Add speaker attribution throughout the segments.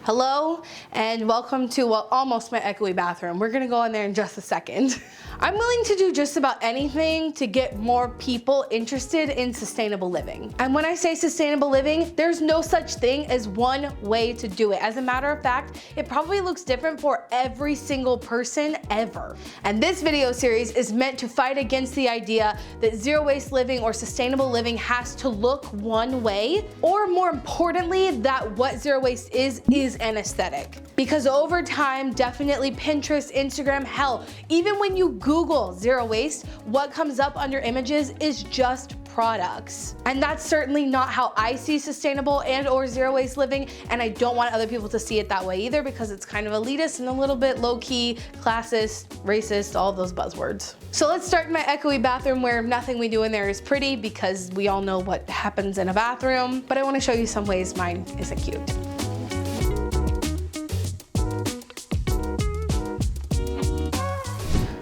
Speaker 1: Hello and welcome to, well, almost my echoey bathroom. We're gonna go in there in just a second. I'm willing to do just about anything to get more people interested in sustainable living. And when I say sustainable living, there's no such thing as one way to do it. As a matter of fact, it probably looks different for every single person ever. And this video series is meant to fight against the idea that zero waste living or sustainable living has to look one way, or more importantly, that what zero waste is an aesthetic. Because over time, definitely Pinterest, Instagram, hell, even when you Google zero waste, what comes up under images is just products. And that's certainly not how I see sustainable and or zero waste living, and I don't want other people to see it that way either because it's kind of elitist and a little bit low-key, classist, racist, all those buzzwords. So let's start in my echoey bathroom where nothing we do in there is pretty because we all know what happens in a bathroom, but I want to show you some ways mine isn't cute.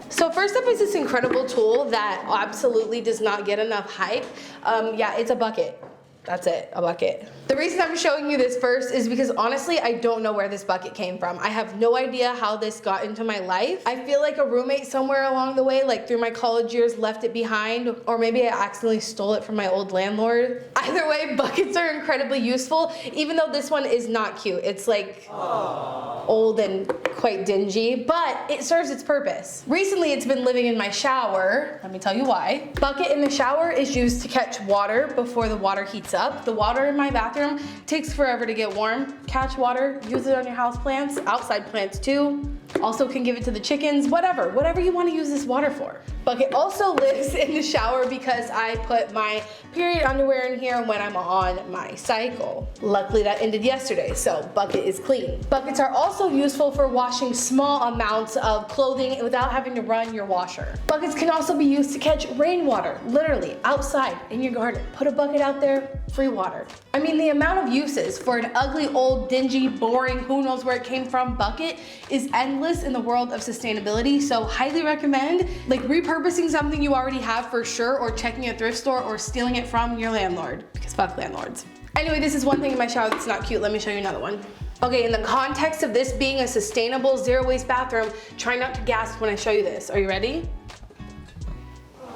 Speaker 1: So first up is this incredible tool that absolutely does not get enough hype. Yeah, it's a bucket. That's it, a bucket. The reason I'm showing you this first is because honestly, I don't know where this bucket came from. I have no idea how this got into my life. I feel like a roommate somewhere along the way, like through my college years, left it behind, or maybe I accidentally stole it from my old landlord. Either way, buckets are incredibly useful, even though this one is not cute. It's like old and quite dingy, but it serves its purpose. Recently, it's been living in my shower. Let me tell you why. Bucket in the shower is used to catch water before the water heats up. The water in my bathroom takes forever to get warm. Catch water, use it on your house plants, outside plants too. Also can give it to the chickens, whatever you want to use this water for. Bucket also lives in the shower because I put my period underwear in here when I'm on my cycle. Luckily that ended yesterday, so bucket is clean. Buckets are also useful for washing small amounts of clothing without having to run your washer. Buckets can also be used to catch rainwater, literally outside in your garden. Put a bucket out there, free water. I mean, the amount of uses for an ugly, old, dingy, boring, who knows where it came from bucket is endless in the world of sustainability, so highly recommend like repurposing something you already have for sure, or checking a thrift store, or stealing it from your landlord, because fuck landlords. Anyway, this is one thing in my shower that's not cute. Let me show you another one. Okay, in the context of this being a sustainable zero waste bathroom, try not to gasp when I show you this. Are you ready?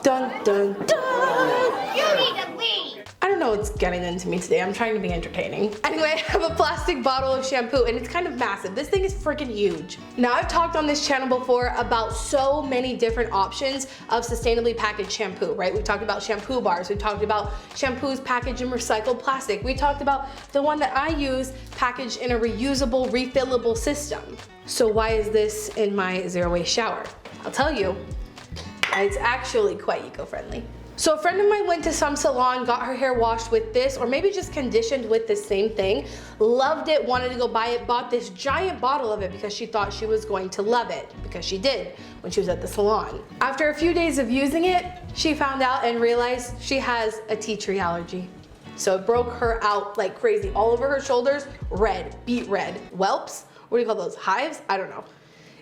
Speaker 1: Dun dun dun!
Speaker 2: You need to leave!
Speaker 1: I don't know what's getting into me today. I'm trying to be entertaining. Anyway, I have a plastic bottle of shampoo and it's kind of massive. This thing is freaking huge. Now, I've talked on this channel before about so many different options of sustainably packaged shampoo, right? We've talked about shampoo bars. We've talked about shampoos packaged in recycled plastic. We talked about the one that I use packaged in a reusable, refillable system. So why is this in my zero waste shower? I'll tell you. It's actually quite eco-friendly. So a friend of mine went to some salon, got her hair washed with this, or maybe just conditioned with the same thing, loved it, wanted to go buy it, bought this giant bottle of it because she thought she was going to love it, because she did when she was at the salon. After a few days of using it, she found out and realized she has a tea tree allergy. So it broke her out like crazy. All over her shoulders, red, beet red. Whelps? What do you call those? Hives? I don't know.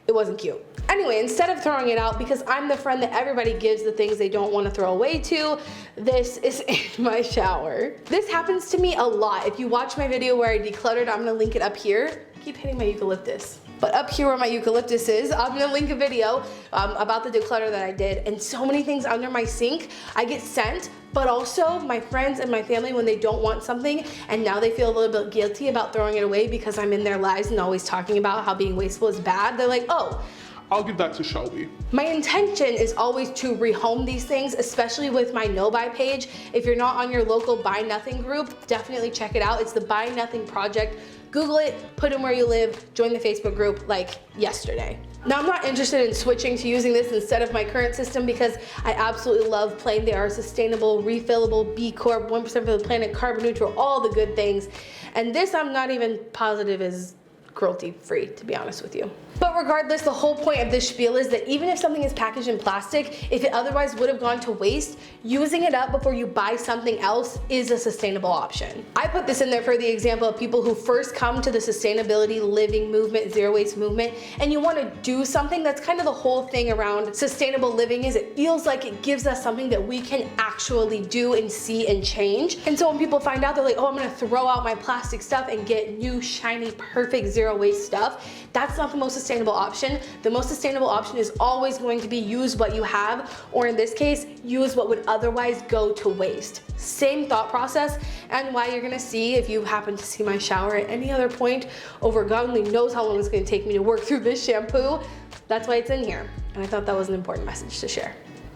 Speaker 1: It wasn't cute. Anyway, instead of throwing it out, because I'm the friend that everybody gives the things they don't want to throw away to, this is in my shower. This happens to me a lot. If you watch my video where I decluttered, I'm gonna link it up here. I keep hitting my eucalyptus. But up here where my eucalyptus is, I'm gonna link a video about the declutter that I did, and so many things under my sink I get sent, but also my friends and my family, when they don't want something and now they feel a little bit guilty about throwing it away because I'm in their lives and always talking about how being wasteful is bad, they're like, oh,
Speaker 3: I'll give that to Shelby.
Speaker 1: My intention is always to rehome these things, especially with my no buy page. If you're not on your local Buy Nothing group, definitely check it out. It's the Buy Nothing Project. Google it, put in where you live, join the Facebook group like yesterday. Now, I'm not interested in switching to using this instead of my current system because I absolutely love plain. They are sustainable, refillable, B Corp, 1% for the planet, carbon neutral, all the good things. And this I'm not even positive is cruelty-free, to be honest with you. But regardless, the whole point of this spiel is that even if something is packaged in plastic, if it otherwise would have gone to waste, using it up before you buy something else is a sustainable option. I put this in there for the example of people who first come to the sustainability living movement, zero waste movement, and you want to do something. That's kind of the whole thing around sustainable living, is it feels like it gives us something that we can actually do and see and change. And so when people find out, they're like, oh, I'm gonna throw out my plastic stuff and get new, shiny, perfect zero waste stuff. That's not the most sustainable option. The most sustainable option is always going to be use what you have, or in this case, use what would otherwise go to waste. Same thought process, and why you're gonna see, if you happen to see my shower at any other point over God only knows how long it's gonna take me to work through this shampoo, that's why it's in here. And I thought that was an important message to share.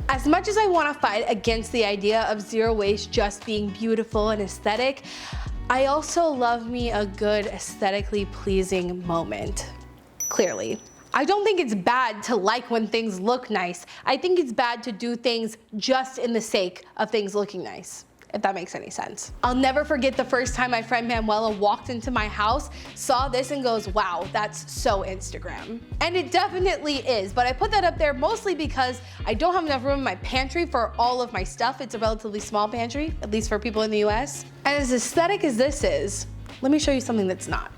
Speaker 1: As much as I want to fight against the idea of zero waste just being beautiful and aesthetic, I also love me a good aesthetically pleasing moment. Clearly. I don't think it's bad to like when things look nice. I think it's bad to do things just in the sake of things looking nice, if that makes any sense. I'll never forget the first time my friend Manuela walked into my house, saw this and goes, wow, that's so Instagram. And it definitely is, but I put that up there mostly because I don't have enough room in my pantry for all of my stuff. It's a relatively small pantry, at least for people in the US. And as aesthetic as this is, let me show you something that's not.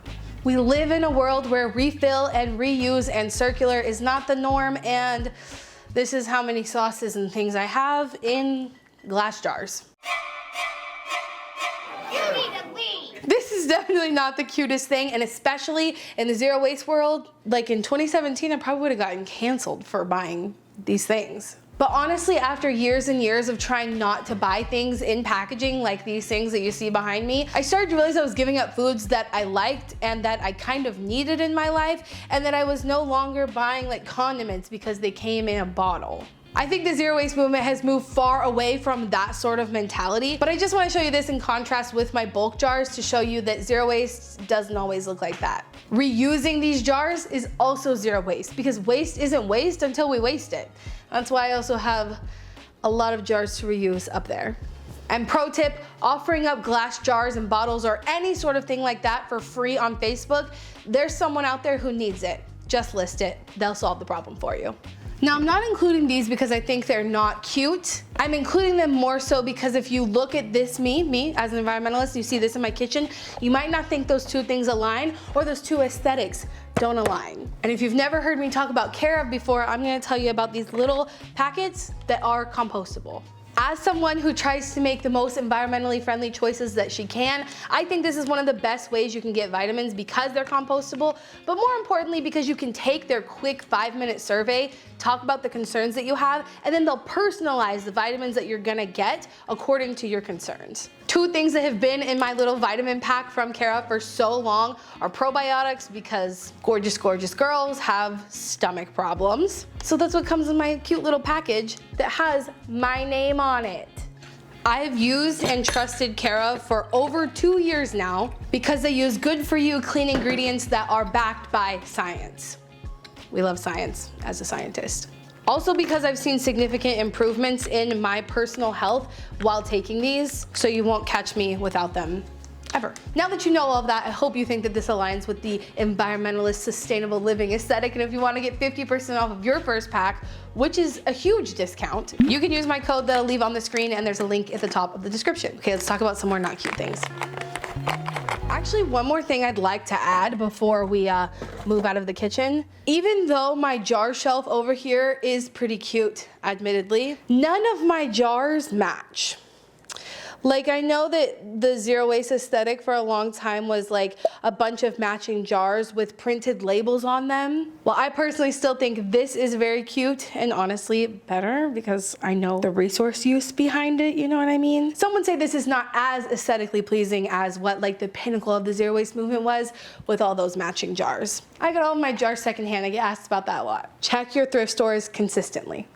Speaker 1: We live in a world where refill and reuse and circular is not the norm, and this is how many sauces and things I have in glass jars. This is definitely not the cutest thing, and especially in the zero waste world, like in 2017, I probably would have gotten canceled for buying these things. But honestly, after years and years of trying not to buy things in packaging like these things that you see behind me, I started to realize I was giving up foods that I liked and that I kind of needed in my life, and that I was no longer buying like condiments because they came in a bottle. I think the zero waste movement has moved far away from that sort of mentality, but I just want to show you this in contrast with my bulk jars to show you that zero waste doesn't always look like that. Reusing these jars is also zero waste, because waste isn't waste until we waste it. That's why I also have a lot of jars to reuse up there. And pro tip, offering up glass jars and bottles or any sort of thing like that for free on Facebook, there's someone out there who needs it. Just list it, they'll solve the problem for you. Now, I'm not including these because I think they're not cute. I'm including them more so because if you look at this me as an environmentalist, you see this in my kitchen, you might not think those two things align, or those two aesthetics don't align. And if you've never heard me talk about Care of before, I'm gonna tell you about these little packets that are compostable. As someone who tries to make the most environmentally friendly choices that she can, I think this is one of the best ways you can get vitamins because they're compostable, but more importantly because you can take their quick 5-minute survey, talk about the concerns that you have, and then they'll personalize the vitamins that you're gonna get according to your concerns. Two things that have been in my little vitamin pack from Cara for so long are probiotics, because gorgeous, gorgeous girls have stomach problems. So that's what comes in my cute little package that has my name on it. I've used and trusted Cara for over 2 years now because they use good for you clean ingredients that are backed by science. We love science as a scientist. Also because I've seen significant improvements in my personal health while taking these, so you won't catch me without them ever. Now that you know all of that, I hope you think that this aligns with the environmentalist sustainable living aesthetic, and if you want to get 50% off of your first pack, which is a huge discount, you can use my code that I'll leave on the screen, and there's a link at the top of the description. Okay, let's talk about some more not cute things. Actually, one more thing I'd like to add before we move out of the kitchen. Even though my jar shelf over here is pretty cute, admittedly, none of my jars match. Like, I know that the zero waste aesthetic for a long time was like a bunch of matching jars with printed labels on them. Well, I personally still think this is very cute and honestly better because I know the resource use behind it, you know what I mean? Some would say this is not as aesthetically pleasing as what like the pinnacle of the zero waste movement was with all those matching jars. I got all of my jars secondhand. I get asked about that a lot. Check your thrift stores consistently.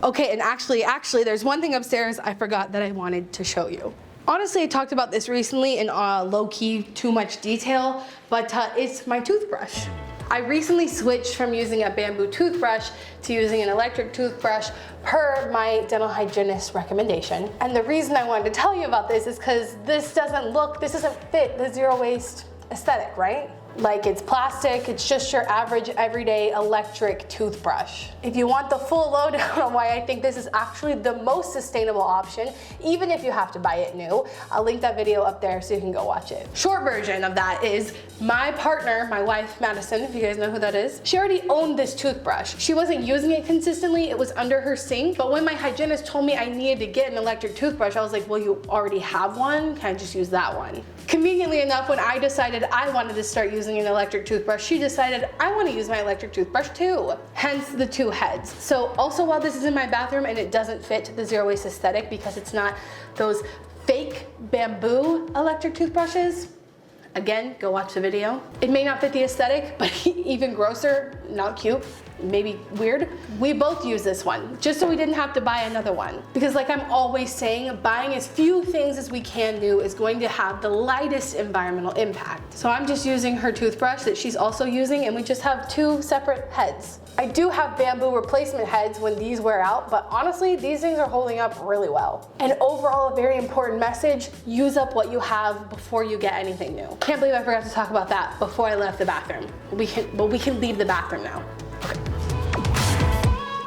Speaker 1: Okay, and actually, there's one thing upstairs I forgot that I wanted to show you. Honestly, I talked about this recently in low-key too much detail, but it's my toothbrush. I recently switched from using a bamboo toothbrush to using an electric toothbrush per my dental hygienist recommendation. And the reason I wanted to tell you about this is because this doesn't fit the zero waste aesthetic, right? Like it's plastic, it's just your average everyday electric toothbrush. If you want the full lowdown on why I think this is actually the most sustainable option, even if you have to buy it new, I'll link that video up there so you can go watch it. Short version of that is my partner, my wife, Madison, if you guys know who that is, she already owned this toothbrush. She wasn't using it consistently, it was under her sink, but when my hygienist told me I needed to get an electric toothbrush, I was like, well, you already have one, can I just use that one? Conveniently enough, when I decided I wanted to start using an electric toothbrush, she decided I want to use my electric toothbrush too. Hence the two heads. So also while this is in my bathroom and it doesn't fit the zero waste aesthetic because it's not those fake bamboo electric toothbrushes, again, go watch the video. It may not fit the aesthetic, but even grosser, not cute, maybe weird. We both use this one, just so we didn't have to buy another one. Because like I'm always saying, buying as few things as we can do is going to have the lightest environmental impact. So I'm just using her toothbrush that she's also using, and we just have two separate heads. I do have bamboo replacement heads when these wear out, but honestly, these things are holding up really well. And overall, a very important message, use up what you have before you get anything new. Can't believe I forgot to talk about that before I left the bathroom. We can leave the bathroom now.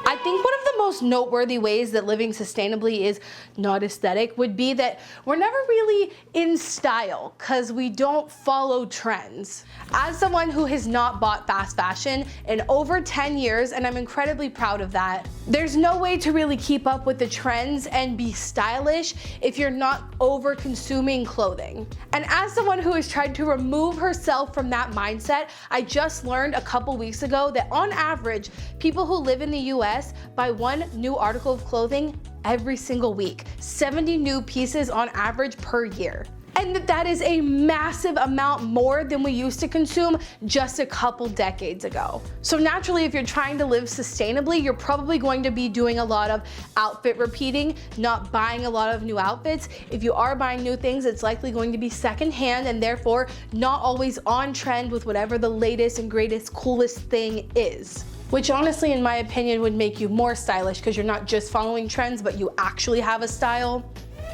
Speaker 1: I think one of the most noteworthy ways that living sustainably is not aesthetic would be that we're never really in style because we don't follow trends. As someone who has not bought fast fashion in over 10 years, and I'm incredibly proud of that, there's no way to really keep up with the trends and be stylish if you're not over consuming clothing. And as someone who has tried to remove herself from that mindset, I just learned a couple weeks ago that on average, people who live in the US buy one new article of clothing every single week, 70 new pieces on average per year. And that is a massive amount more than we used to consume just a couple decades ago. So naturally, if you're trying to live sustainably, you're probably going to be doing a lot of outfit repeating, not buying a lot of new outfits. If you are buying new things, it's likely going to be secondhand and therefore not always on trend with whatever the latest and greatest, coolest thing is. Which honestly, in my opinion, would make you more stylish because you're not just following trends, but you actually have a style.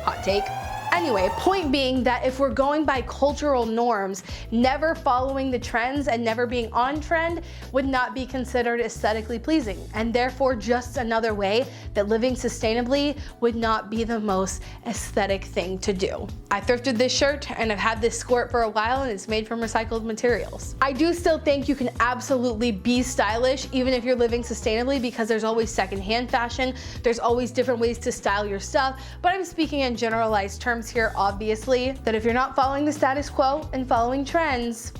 Speaker 1: Hot take. Anyway, point being that if we're going by cultural norms, never following the trends and never being on trend would not be considered aesthetically pleasing, and therefore just another way that living sustainably would not be the most aesthetic thing to do. I thrifted this shirt and I've had this skirt for a while and it's made from recycled materials. I do still think you can absolutely be stylish even if you're living sustainably because there's always secondhand fashion, there's always different ways to style your stuff, but I'm speaking in generalized terms here, obviously, that if you're not following the status quo and following trends,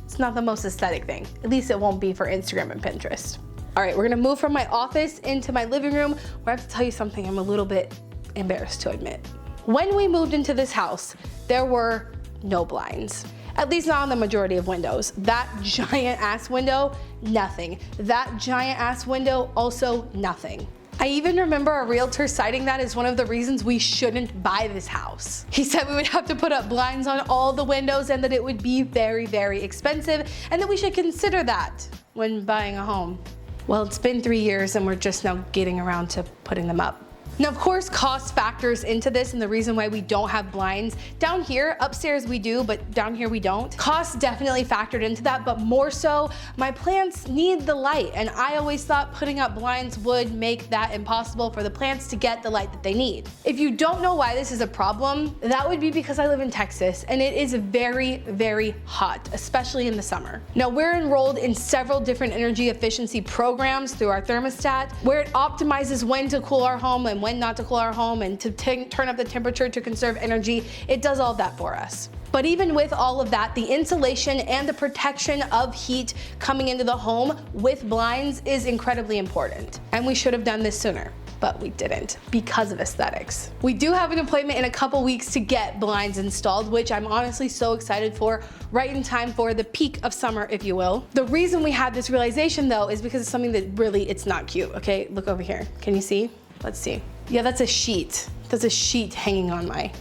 Speaker 1: it's not the most aesthetic thing. At least it won't be for Instagram and Pinterest. All right, we're gonna move from my office into my living room where I have to tell you something I'm a little bit embarrassed to admit. When we moved into this house, there were no blinds. At least not on the majority of windows. That giant ass window, nothing. That giant ass window, also nothing. I even remember a realtor citing that as one of the reasons we shouldn't buy this house. He said we would have to put up blinds on all the windows and that it would be very, very expensive and that we should consider that when buying a home. Well, it's been 3 years and we're just now getting around to putting them up. Now, of course, cost factors into this and the reason why we don't have blinds. Down here, upstairs we do, but down here we don't. Cost definitely factored into that, but more so, my plants need the light, and I always thought putting up blinds would make that impossible for the plants to get the light that they need. If you don't know why this is a problem, that would be because I live in Texas, and it is very, very hot, especially in the summer. Now, we're enrolled in several different energy efficiency programs through our thermostat, where it optimizes when to cool our home and when not to cool our home and to turn up the temperature to conserve energy. It does all that for us. But even with all of that, the insulation and the protection of heat coming into the home with blinds is incredibly important. And we should have done this sooner, but we didn't because of aesthetics. We do have an appointment in a couple weeks to get blinds installed, which I'm honestly so excited for, right in time for the peak of summer, if you will. The reason we had this realization though is because it's something that really, it's not cute, okay? Look over here, can you see? Let's see. Yeah, that's a sheet. That's a sheet hanging on my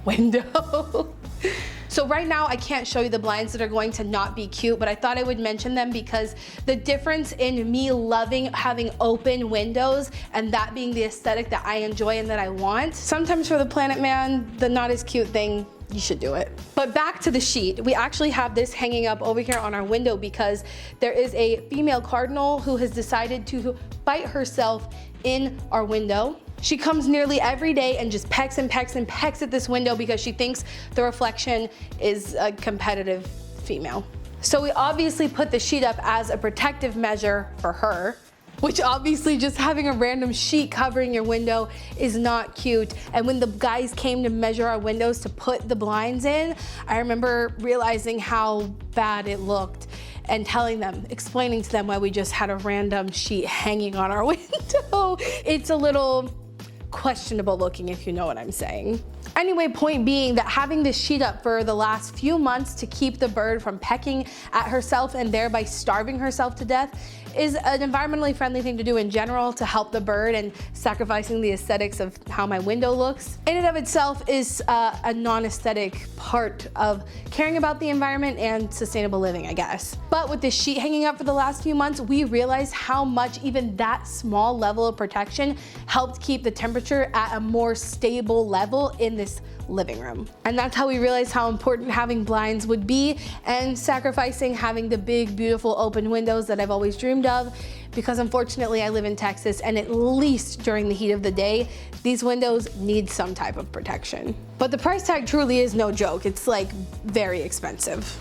Speaker 1: window. So right now I can't show you the blinds that are going to not be cute, but I thought I would mention them because the difference in me loving having open windows and that being the aesthetic that I enjoy and that I want. Sometimes for the Planet Man, the not as cute thing, you should do it. But back to the sheet. We actually have this hanging up over here on our window because there is a female cardinal who has decided to bite herself in our window. She comes nearly every day and just pecks and pecks and pecks at this window because she thinks the reflection is a competitive female. So we obviously put the sheet up as a protective measure for her, which obviously just having a random sheet covering your window is not cute. And when the guys came to measure our windows to put the blinds in, I remember realizing how bad it looked and explaining to them why we just had a random sheet hanging on our window. It's a little questionable looking, if you know what I'm saying. Anyway, point being that having this sheet up for the last few months to keep the bird from pecking at herself and thereby starving herself to death is an environmentally friendly thing to do in general to help the bird and sacrificing the aesthetics of how my window looks. In and of itself is a non-aesthetic part of caring about the environment and sustainable living, I guess. But with this sheet hanging up for the last few months, we realized how much even that small level of protection helped keep the temperature at a more stable level in this living room. And that's how we realized how important having blinds would be and sacrificing having the big, beautiful open windows that I've always dreamed of, because unfortunately I live in Texas and at least during the heat of the day, these windows need some type of protection. But the price tag truly is no joke. It's like very expensive.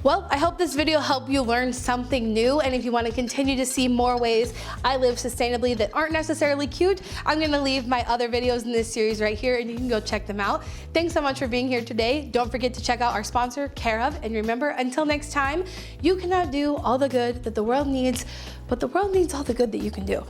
Speaker 1: Well, I hope this video helped you learn something new, and if you want to continue to see more ways I live sustainably that aren't necessarily cute, I'm going to leave my other videos in this series right here and you can go check them out. Thanks so much for being here today. Don't forget to check out our sponsor, Care of, and remember, until next time, you cannot do all the good that the world needs, but the world needs all the good that you can do.